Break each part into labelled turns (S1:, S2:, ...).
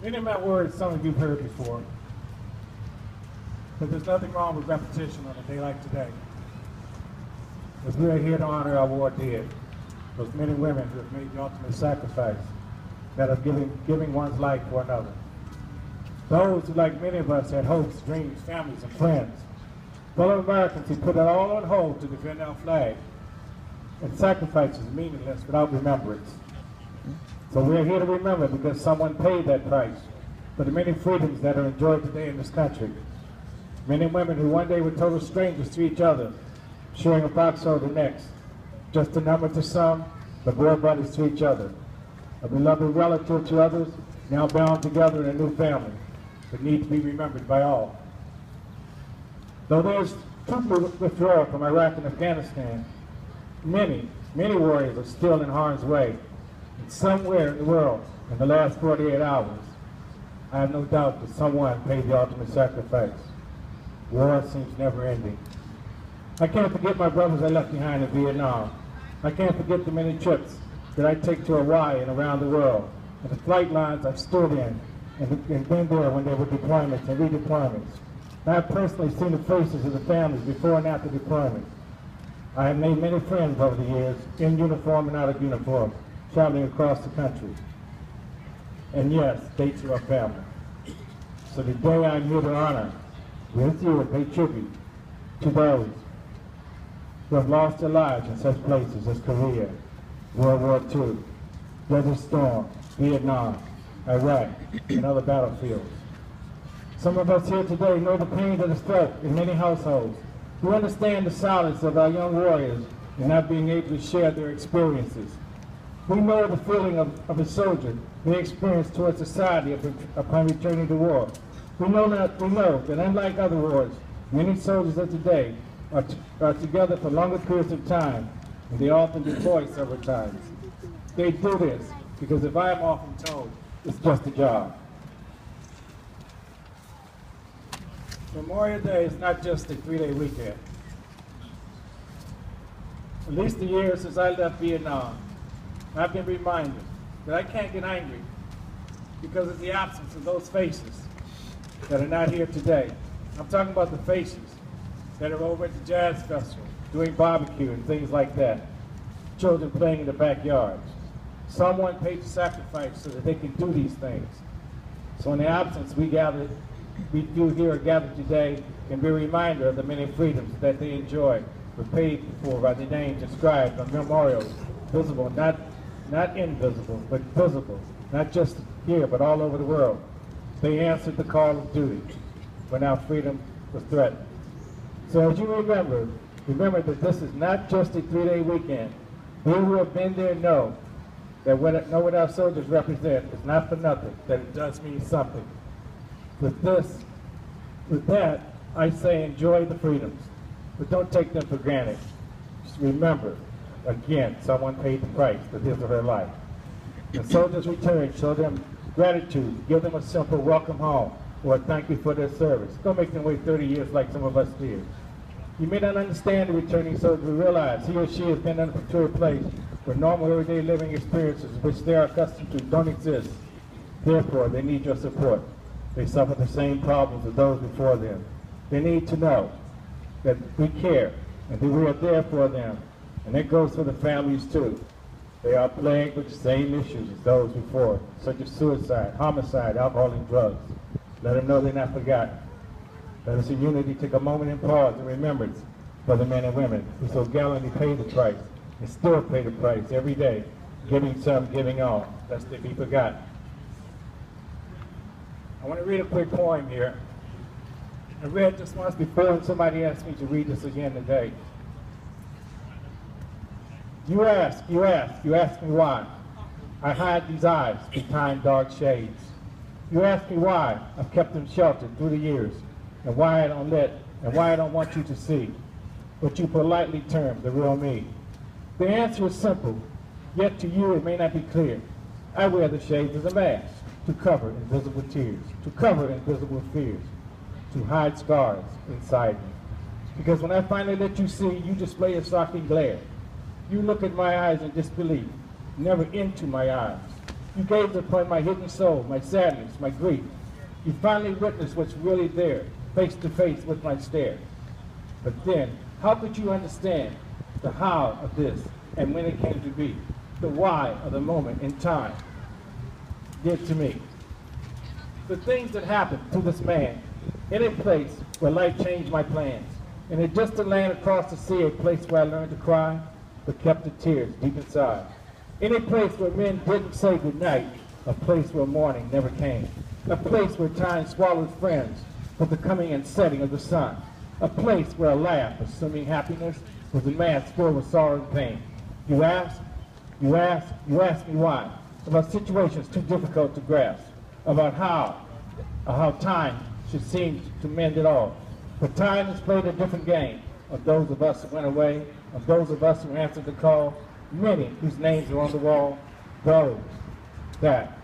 S1: Many of my words, some of you've heard before, but there's nothing wrong with repetition on a day like today. As we are here to honor our war dead, those men and women who have made the ultimate sacrifice, that of giving one's life for another. Those who, like many of us, had hopes, dreams, families, and friends. Fellow Americans who put it all on hold to defend our flag. And sacrifice is meaningless without remembrance. So we're here to remember because someone paid that price for the many freedoms that are enjoyed today in this country. Men and women who one day were total strangers to each other, sharing a foxhole the next. Just a number to some, but we're brothers to each other. A beloved relative to others, now bound together in a new family, but need to be remembered by all. Though there's troop withdrawal from Iraq and Afghanistan, many warriors are still in harm's way. And somewhere in the world, in the last 48 hours, I have no doubt that someone paid the ultimate sacrifice. War seems never ending. I can't forget my brothers I left behind in Vietnam. I can't forget the many trips that I take to Hawaii and around the world, and the flight lines I've stood in and been there when there were deployments and redeployments. I have personally seen the faces of the families before and after deployment. I have made many friends over the years, in uniform and out of uniform, traveling across the country. And yes, they too are family. So today I'm here to honor, with you, and pay tribute to those who have lost their lives in such places as Korea, World War II, Desert Storm, Vietnam, Iraq, and other battlefields. Some of us here today know the pain that is felt in many households. We understand the silence of our young warriors in not being able to share their experiences. We know the feeling of a soldier they experience towards society upon returning to war. We know that unlike other wars, many soldiers of today are together for longer periods of time, and they often deploy several times. They do this because, if I am often told, it's just a job. Memorial Day is not just a 3-day weekend. At least a year since I left Vietnam, I've been reminded that I can't get angry because of the absence of those faces that are not here today. I'm talking about the faces that are over at the Jazz Festival, doing barbecue and things like that. Children playing in the backyards. Someone paid the sacrifice so that they can do these things. So in the absence, we do here gathered today can be a reminder of the many freedoms that they enjoy, were paid for by the names inscribed on memorials, visible, not invisible, but visible, not just here, but all over the world. They answered the call of duty when our freedom was threatened. So as you remember that this is not just a 3-day weekend. We who have been there know what our soldiers represent is not for nothing, that it does mean something. With that, I say enjoy the freedoms, but don't take them for granted. Just remember, again, someone paid the price for his or her life. When soldiers return, show them gratitude, give them a simple welcome home, or a thank you for their service. Don't make them wait 30 years like some of us did. You may not understand the returning soldier, but realize he or she has been in a secure place where normal everyday living experiences which they are accustomed to don't exist. Therefore, they need your support. They suffer the same problems as those before them. They need to know that we care and that we are there for them. And that goes for the families too. They are plagued with the same issues as those before, such as suicide, homicide, alcohol, and drugs. Let them know they're not forgotten. Let us in unity take a moment and pause in remembrance for the men and women who so gallantly paid the price and still pay the price every day, giving some, giving all, lest they be forgotten. I want to read a quick poem here. I read this once before and somebody asked me to read this again today. You ask me why I hide these eyes behind dark shades. You ask me why I've kept them sheltered through the years, and why I don't want you to see what you politely term the real me. The answer is simple, yet to you it may not be clear. I wear the shades as a mask to cover invisible tears, to cover invisible fears, to hide scars inside me. Because when I finally let you see, you display a shocking glare. You look at my eyes in disbelief, never into my eyes. You gazed upon my hidden soul, my sadness, my grief. You finally witnessed what's really there, face to face with my stare. But then, how could you understand the how of this and when it came to be, the why of the moment in time did to me? The things that happened to this man in a place where life changed my plans, in a distant land across the sea, a place where I learned to cry, but kept the tears deep inside. In a place where men didn't say goodnight, a place where morning never came, a place where time swallowed friends for the coming and setting of the sun, a place where a laugh, assuming happiness, was a mask filled with sorrow and pain. You ask me why, about situations too difficult to grasp, about how time should seem to mend it all. But time has played a different game of those of us who went away, of those of us who answered the call, many whose names are on the wall, those that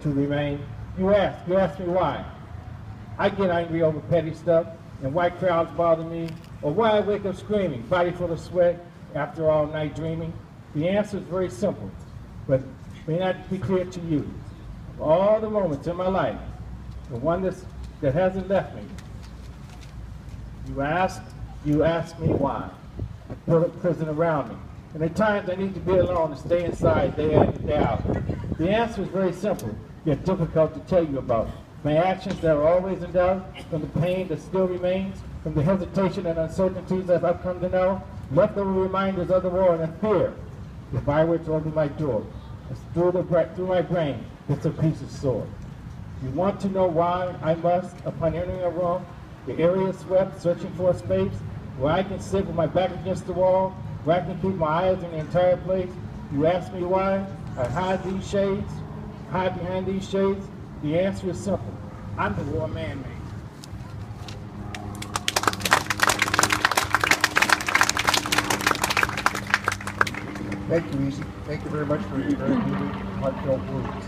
S1: to remain. You ask me why. I get angry over petty stuff, and why crowds bother me, or why I wake up screaming, body full of sweat, after all night dreaming. The answer is very simple, but may not be clear to you. Of all the moments in my life, the one that hasn't left me, you ask me why. I build a prison around me. And at times I need to be alone and stay inside day in and day out. The answer is very simple, yet difficult to tell you about. My actions that are always in doubt, from the pain that still remains, from the hesitation and uncertainties that I've come to know, leftover reminders of the war and fear. If I were to open my door, through my brain, it's a piece of sword. You want to know why I must, upon entering a room, the area swept, searching for a space where I can sit with my back against the wall, where I can keep my eyes in the entire place. You ask me why I hide behind these shades. The answer is simple. I'm the war man-made.
S2: Thank you, Easy. Thank you very much for your very moving, heartfelt words.